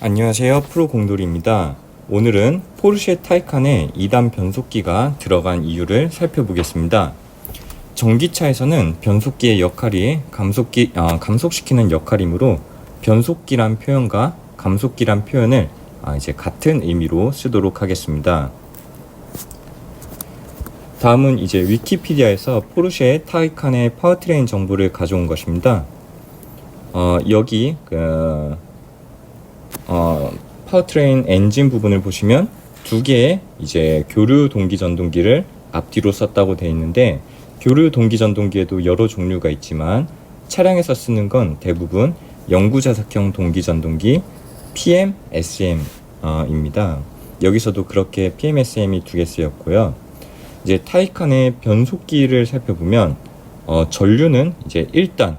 안녕하세요. 프로공돌이입니다. 오늘은 포르쉐 타이칸에 2단 변속기가 들어간 이유를 살펴보겠습니다. 전기차에서는 변속기의 역할이 감속시키는 역할이므로 변속기란 표현과 감속기란 표현을 이제 같은 의미로 쓰도록 하겠습니다. 다음은 이제 위키피디아에서 포르쉐 타이칸의 파워트레인 정보를 가져온 것입니다. 여기 파워트레인 엔진 부분을 보시면 두 개의 이제 교류 동기 전동기를 앞뒤로 썼다고 되어 있는데, 교류 동기 전동기에도 여러 종류가 있지만 차량에서 쓰는 건 대부분 영구자석형 동기 전동기 PM-SM 입니다. 여기서도 그렇게 PM-SM이 두 개 쓰였고요. 이제 타이칸의 변속기를 살펴보면 전류는 이제 1단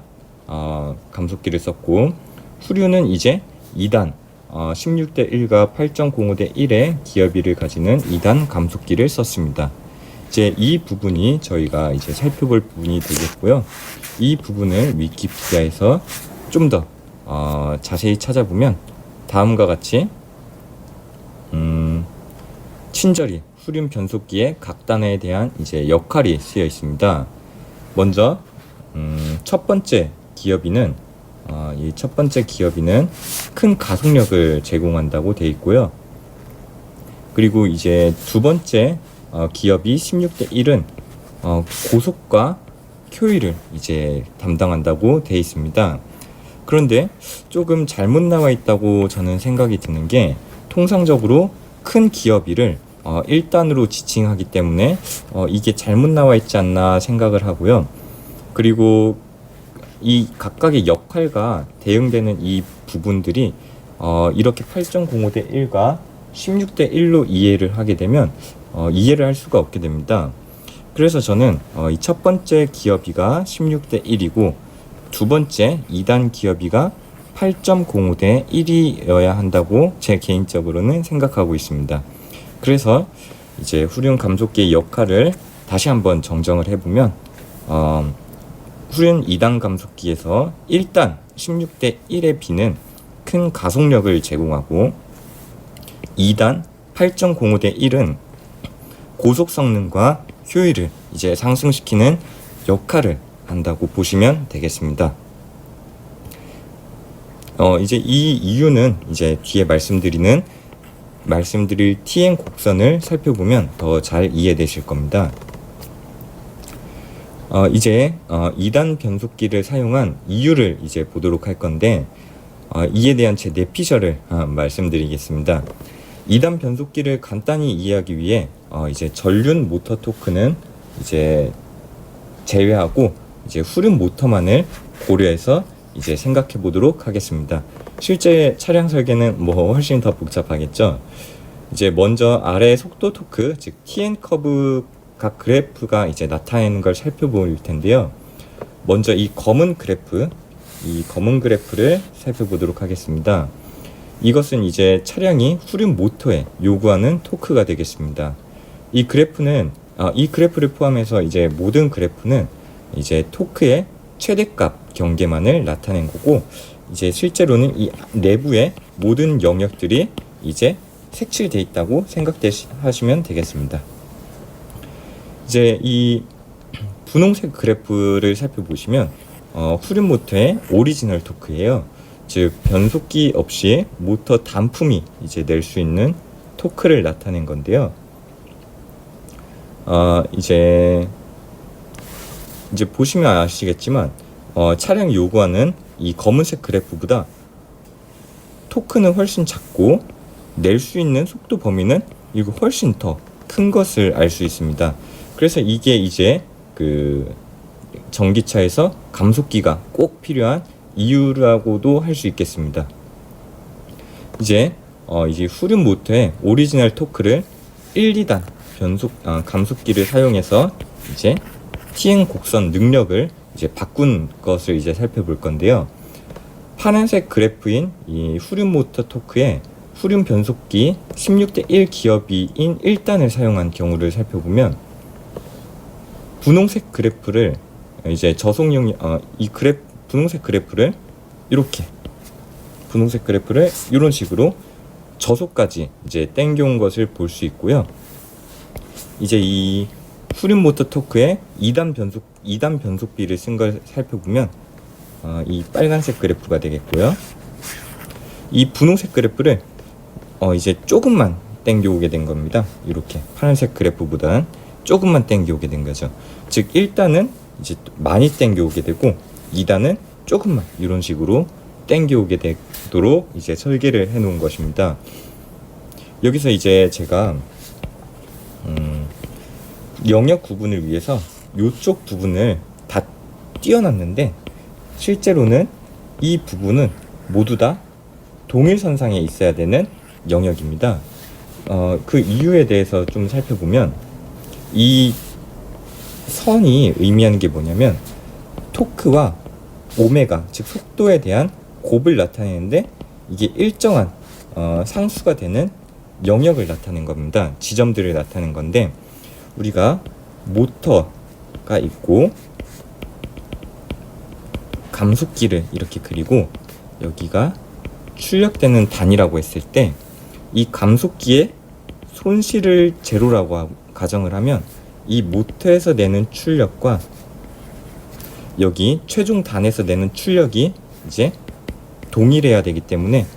감속기를 썼고, 후륜은 이제 2단 16대 1과 8.05대 1의 기어비를 가지는 2단 감속기를 썼습니다. 이제 이 부분이 저희가 이제 살펴볼 부분이 되겠고요. 이 부분을 위키피디아에서 좀 더 자세히 찾아보면 다음과 같이 친절히 후륜 변속기의 각 단에 대한 이제 역할이 쓰여 있습니다. 먼저 첫 번째 기어비는 이 첫 번째 기어비는 큰 가속력을 제공한다고 되어 있고요. 그리고 이제 두 번째 기어비 16대 1은 고속과 효율을 이제 담당한다고 되어 있습니다. 그런데 조금 잘못 나와 있다고 저는 생각이 드는 게, 통상적으로 큰 기어비를 1단으로 지칭하기 때문에 이게 잘못 나와 있지 않나 생각을 하고요. 그리고 이 각각의 역할과 대응되는 이 부분들이 이렇게 8.05대 1과 16대 1로 이해를 하게 되면 이해를 할 수가 없게 됩니다. 그래서 저는 이 첫 번째 기어비가 16대 1이고 두 번째 2단 기어비가 8.05대 1이어야 한다고 제 개인적으로는 생각하고 있습니다. 그래서 이제 후륜 감속기의 역할을 다시 한번 정정을 해보면, 후륜 2단 감속기에서 1단 16대 1의 비는 큰 가속력을 제공하고, 2단 8.05대 1은 고속 성능과 효율을 이제 상승시키는 역할을 한다고 보시면 되겠습니다. 이제 이 이유는 이제 뒤에 말씀드릴 TN 곡선을 살펴보면 더 잘 이해되실 겁니다. 이제 2단 변속기를 사용한 이유를 이제 보도록 할 건데, 이에 대한 제 내피셜을 말씀드리겠습니다. 2단 변속기를 간단히 이해하기 위해 이제 전륜 모터 토크는 이제 제외하고 이제 후륜 모터만을 고려해서 이제 생각해 보도록 하겠습니다. 실제 차량 설계는 뭐 훨씬 더 복잡하겠죠. 이제 먼저 아래 속도 토크, 즉 TN 커브 각 그래프가 이제 나타내는 걸 살펴볼 텐데요. 먼저 이 검은 그래프를 살펴보도록 하겠습니다. 이것은 이제 차량이 후륜 모터에 요구하는 토크가 되겠습니다. 이 그래프를 포함해서 이제 모든 그래프는 이제 토크의 최대값 경계만을 나타낸 거고, 이제 실제로는 이 내부의 모든 영역들이 이제 색칠되어 있다고 생각하시면 되겠습니다. 이제 이 분홍색 그래프를 살펴보시면 후륜 모터의 오리지널 토크예요. 즉 변속기 없이 모터 단품이 이제 낼 수 있는 토크를 나타낸 건데요. 이제 보시면 아시겠지만 차량이 요구하는 이 검은색 그래프보다 토크는 훨씬 작고 낼 수 있는 속도 범위는 이거 훨씬 더 큰 것을 알 수 있습니다. 그래서 이게 이제 그 전기차에서 감속기가 꼭 필요한 이유라고도 할 수 있겠습니다. 이제 후륜 모터의 오리지널 토크를 1, 2단 감속기를 사용해서 이제 TN 곡선 능력을 이제 바꾼 것을 이제 살펴볼 건데요. 파란색 그래프인 이 후륜 모터 토크에 후륜 변속기 16대 1 기어비인 1단을 사용한 경우를 살펴보면, 분홍색 그래프를 이제 분홍색 그래프를 이렇게 분홍색 그래프를 이런 식으로 저속까지 이제 당겨온 것을 볼 수 있고요. 이제 이 후륜 모터 토크의 2단 변속비를 쓴 걸 살펴보면 이 빨간색 그래프가 되겠고요. 이 분홍색 그래프를 이제 조금만 당겨오게 된 겁니다. 이렇게 파란색 그래프보다는 조금만 당겨오게 된 거죠. 즉 1단은 이제 많이 당겨오게 되고 2단은 조금만 이런 식으로 당겨오게 되도록 이제 설계를 해 놓은 것입니다. 여기서 이제 제가 영역 구분을 위해서 이쪽 부분을 다 띄워놨는데 실제로는 이 부분은 모두 다 동일선상에 있어야 되는 영역입니다. 그 이유에 대해서 좀 살펴보면 이 선이 의미하는 게 뭐냐면 토크와 오메가, 즉 속도에 대한 곱을 나타내는데 이게 일정한 상수가 되는 영역을 나타낸 겁니다. 지점들을 나타낸 건데 우리가 모터가 있고 감속기를 이렇게 그리고 여기가 출력되는 단이라고 했을 때 이 감속기의 손실을 제로라고 가정을 하면 이 모터에서 내는 출력과 여기 최종 단에서 내는 출력이 이제 동일해야 되기 때문에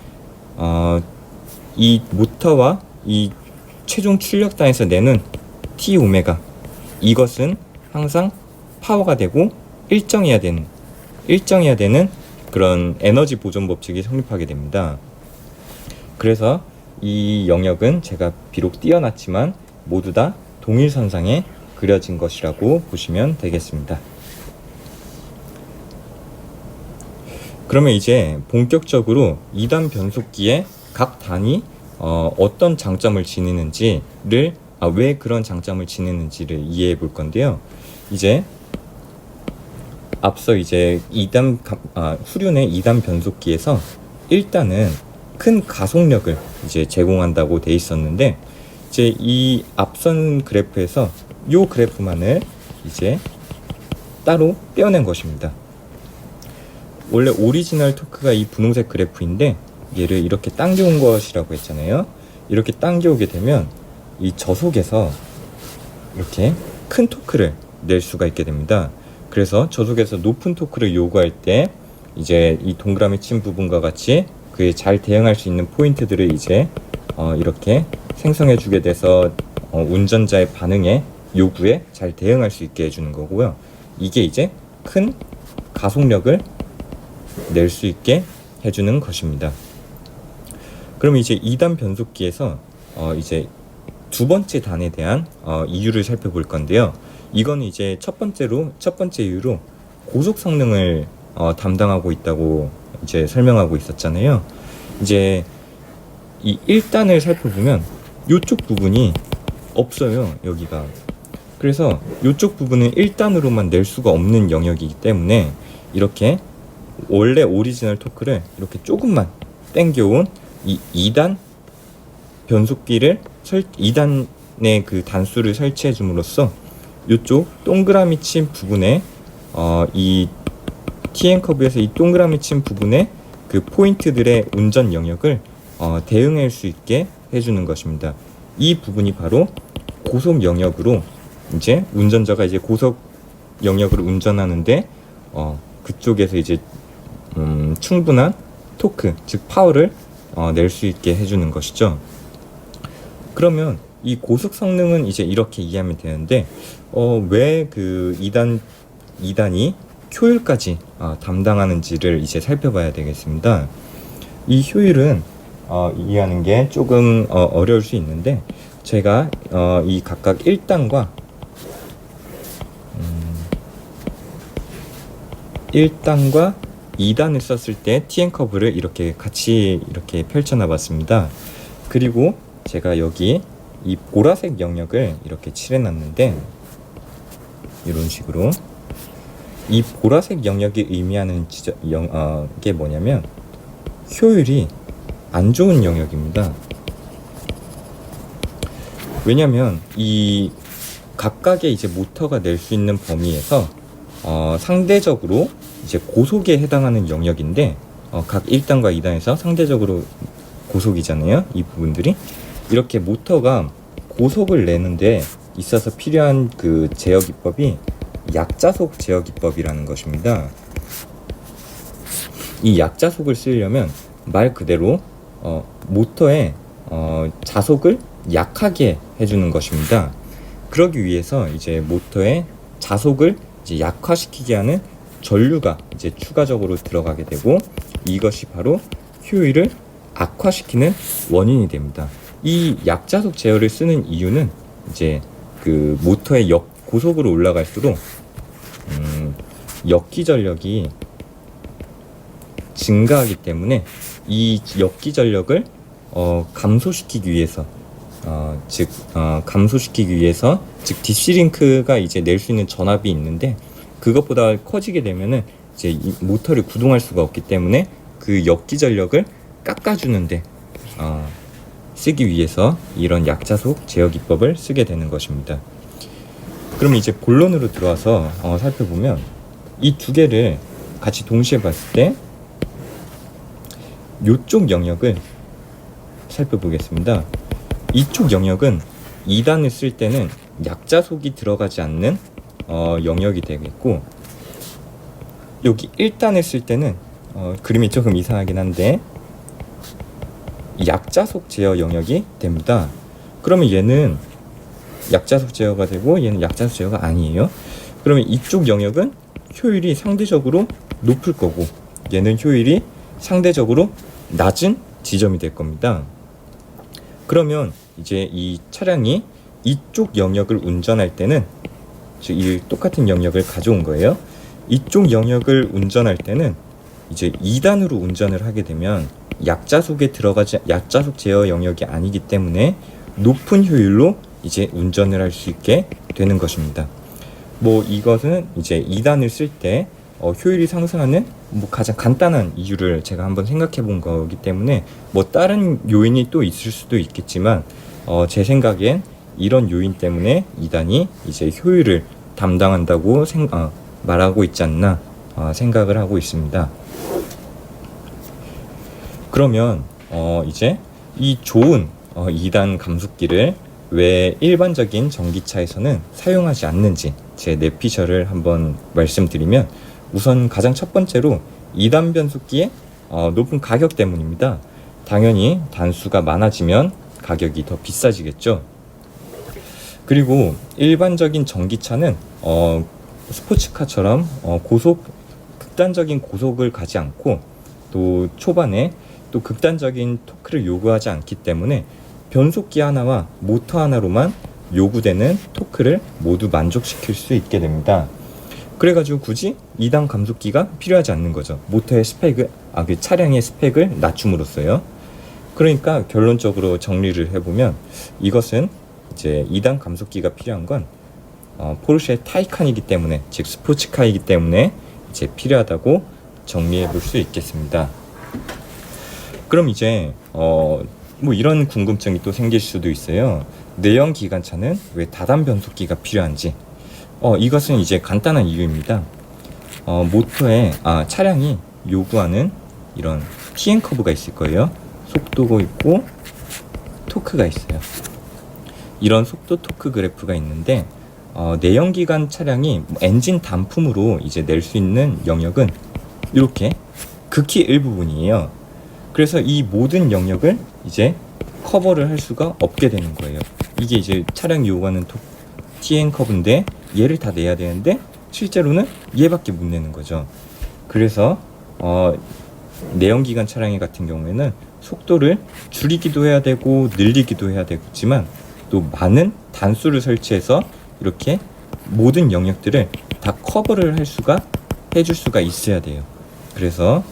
이 모터와 이 최종 출력단에서 내는 T 오메가 이것은 항상 파워가 되고 일정해야 되는 그런 에너지 보존 법칙이 성립하게 됩니다. 그래서 이 영역은 제가 비록 띄어놨지만 모두 다 동일선상에 그려진 것이라고 보시면 되겠습니다. 그러면 이제 본격적으로 2단 변속기의 각 단이 어떤 장점을 지니는지를 왜 그런 장점을 지니는지를 이해해 볼 건데요. 이제 앞서 이제 후륜의 2단 변속기에서 1단은 큰 가속력을 이제 제공한다고 돼 있었는데 이제 이 앞선 그래프에서 요 그래프만을 이제 따로 떼어낸 것입니다. 원래 오리지널 토크가 이 분홍색 그래프인데 얘를 이렇게 당겨온 것이라고 했잖아요. 이렇게 당겨오게 되면 이 저속에서 이렇게 큰 토크를 낼 수가 있게 됩니다. 그래서 저속에서 높은 토크를 요구할 때 이제 이 동그라미 친 부분과 같이 그에 잘 대응할 수 있는 포인트들을 이제 이렇게 생성해 주게 돼서 운전자의 반응에 요구에 잘 대응할 수 있게 해주는 거고요. 이게 이제 큰 가속력을 낼 수 있게 해주는 것입니다. 그럼 이제 2단 변속기에서 이제 두 번째 단에 대한 이유를 살펴볼 건데요. 이건 이제 첫 번째 이유로 고속 성능을 담당하고 있다고 이제 설명하고 있었잖아요. 이제 이 1단을 살펴보면 이쪽 부분이 없어요. 여기가. 그래서 이쪽 부분은 1단으로만 낼 수가 없는 영역이기 때문에 이렇게 원래 오리지널 토크를 이렇게 조금만 당겨온 이 2단 변속기를 2단의 그 단수를 설치해 줌으로써 이쪽 동그라미 친 부분에 이 TN 커브에서 이 동그라미 친 부분에 그 포인트들의 운전 영역을 대응할 수 있게 해주는 것입니다. 이 부분이 바로 고속 영역으로 이제 운전자가 이제 고속 영역을 운전하는데 그쪽에서 이제 충분한 토크, 즉 파워를 낼 수 있게 해주는 것이죠. 그러면 이 고속 성능은 이제 이렇게 이해하면 되는데 왜 그 2단이 효율까지 담당하는지를 이제 살펴봐야 되겠습니다. 이 효율은 이해하는 게 조금 어려울 수 있는데 제가 이 각각 1단과 2단을 썼을 때 TN 커브를 이렇게 같이 이렇게 펼쳐놔 봤습니다. 그리고 제가 여기 이 보라색 영역을 이렇게 칠해놨는데 이런 식으로 이 보라색 영역이 의미하는 게 뭐냐면 효율이 안 좋은 영역입니다. 왜냐면 이 각각의 이제 모터가 낼 수 있는 범위에서 상대적으로 이제 고속에 해당하는 영역인데 각 1단과 2단에서 상대적으로 고속이잖아요. 이 부분들이 이렇게 모터가 고속을 내는데 있어서 필요한 그 제어 기법이 약자속 제어 기법이라는 것입니다. 이 약자속을 쓰려면 말 그대로 모터의 자속을 약하게 해주는 것입니다. 그러기 위해서 이제 모터의 자속을 이제 약화시키게 하는 전류가 이제 추가적으로 들어가게 되고, 이것이 바로 효율을 악화시키는 원인이 됩니다. 이 약자속 제어를 쓰는 이유는 이제 그 모터의 고속으로 올라갈수록 역기 전력이 증가하기 때문에 이 역기 전력을 감소시키기 위해서 즉 DC-링크가 이제 낼 수 있는 전압이 있는데, 그것보다 커지게 되면은 이제 이 모터를 구동할 수가 없기 때문에 그 역기 전력을 깎아주는데 쓰기 위해서 이런 약자속 제어 기법을 쓰게 되는 것입니다. 그럼 이제 본론으로 들어와서 살펴보면 이 두 개를 같이 동시에 봤을 때 이쪽 영역을 살펴보겠습니다. 이쪽 영역은 2단을 쓸 때는 약자속이 들어가지 않는 영역이 되겠고, 여기 1단을 쓸 때는 그림이 조금 이상하긴 한데 약자속 제어 영역이 됩니다. 그러면 얘는 약자속 제어가 되고 얘는 약자속 제어가 아니에요. 그러면 이쪽 영역은 효율이 상대적으로 높을 거고 얘는 효율이 상대적으로 낮은 지점이 될 겁니다. 그러면 이제 이 차량이 이쪽 영역을 운전할 때는, 즉 이 똑같은 영역을 가져온 거예요. 이쪽 영역을 운전할 때는 이제 2단으로 운전을 하게 되면 약자속 제어 영역이 아니기 때문에 높은 효율로 이제 운전을 할 수 있게 되는 것입니다. 뭐 이것은 이제 2단을 쓸 때 효율이 상승하는 뭐 가장 간단한 이유를 제가 한번 생각해 본 거기 때문에 뭐 다른 요인이 또 있을 수도 있겠지만 제 생각엔 이런 요인 때문에 2단이 이제 효율을 담당한다고 말하고 있지 않나 생각을 하고 있습니다. 그러면 이제 이 좋은 2단 감속기를 왜 일반적인 전기차에서는 사용하지 않는지 제 뇌피셜을 한번 말씀드리면, 우선 가장 첫 번째로 2단 변속기의 높은 가격 때문입니다. 당연히 단수가 많아지면 가격이 더 비싸지겠죠. 그리고 일반적인 전기차는 스포츠카처럼 극단적인 고속을 가지 않고 또 초반에 또 극단적인 토크를 요구하지 않기 때문에 변속기 하나와 모터 하나로만 요구되는 토크를 모두 만족시킬 수 있게 됩니다. 그래가지고 굳이 2단 감속기가 필요하지 않는 거죠. 모터의 스펙을, 그 차량의 스펙을 낮춤으로써요. 그러니까 결론적으로 정리를 해보면 이것은 이제 2단 감속기가 필요한 건 포르쉐 타이칸이기 때문에, 즉 스포츠카이기 때문에 이제 필요하다고 정리해 볼 수 있겠습니다. 그럼 이제 뭐 이런 궁금증이 또 생길 수도 있어요. 내연 기관차는 왜 다단 변속기가 필요한지. 이것은 이제 간단한 이유입니다. 차량이 요구하는 이런 TN 커브가 있을 거예요. 속도가 있고 토크가 있어요. 이런 속도 토크 그래프가 있는데 내연기관 차량이 엔진 단품으로 이제 낼 수 있는 영역은 이렇게 극히 일부분이에요. 그래서 이 모든 영역을 이제 커버를 할 수가 없게 되는 거예요. 이게 이제 차량이 요구하는 TN 커브인데 얘를 다 내야 되는데 실제로는 얘밖에 못 내는 거죠. 그래서 내연기관 차량 같은 경우에는 속도를 줄이기도 해야 되고 늘리기도 해야 되지만 또 많은 단수를 설치해서 이렇게 모든 영역들을 다 커버를 해줄 수가 있어야 돼요. 그래서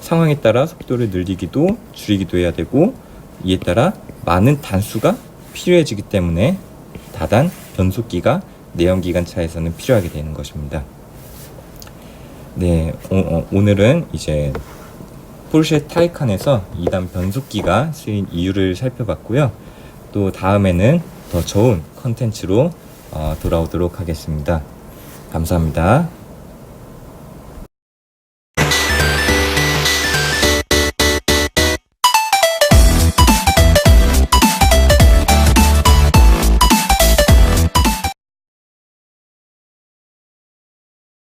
상황에 따라 속도를 늘리기도 줄이기도 해야 되고, 이에 따라 많은 단수가 필요해지기 때문에 다단 변속기가 내연기관 차에서는 필요하게 되는 것입니다. 네, 오늘은 이제 포르쉐 타이칸에서 2단 변속기가 쓰인 이유를 살펴봤고요. 또 다음에는 더 좋은 컨텐츠로 돌아오도록 하겠습니다. 감사합니다.